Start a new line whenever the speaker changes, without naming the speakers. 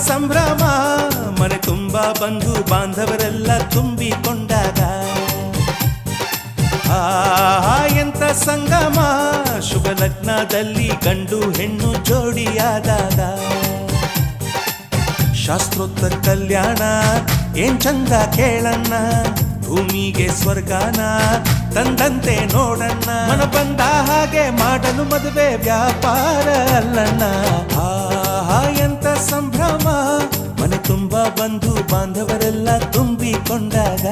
ಸಂಭ್ರಮ ಮನೆ ತುಂಬ ಬಂಧು ಬಾಂಧವರೆಲ್ಲ ತುಂಬಿಕೊಂಡಾಗ ಎಂತ ಸಂಗಮ ಶುಭ ಲಗ್ನದಲ್ಲಿ ಗಂಡು ಹೆಣ್ಣು ಜೋಡಿಯಾದಾಗ ಶಾಸ್ತ್ರೋಕ್ತ ಕಲ್ಯಾಣ ಏನ್ ಚಂದ ಕೇಳಣ್ಣ ಭೂಮಿಗೆ ಸ್ವರ್ಗಾನ ತಂದಂತೆ ನೋಡಣ್ಣ ಮನ ಬಂದ ಹಾಗೆ ಮಾಡಲು ಮದುವೆ ವ್ಯಾಪಾರ ಅಲ್ಲಣ್ಣ ಎಂತ ಸಂಭ್ರಮ ಮನೆ ತುಂಬ ಬಂಧು ಬಾಂಧವರೆಲ್ಲ ತುಂಬಿಕೊಂಡಾಗ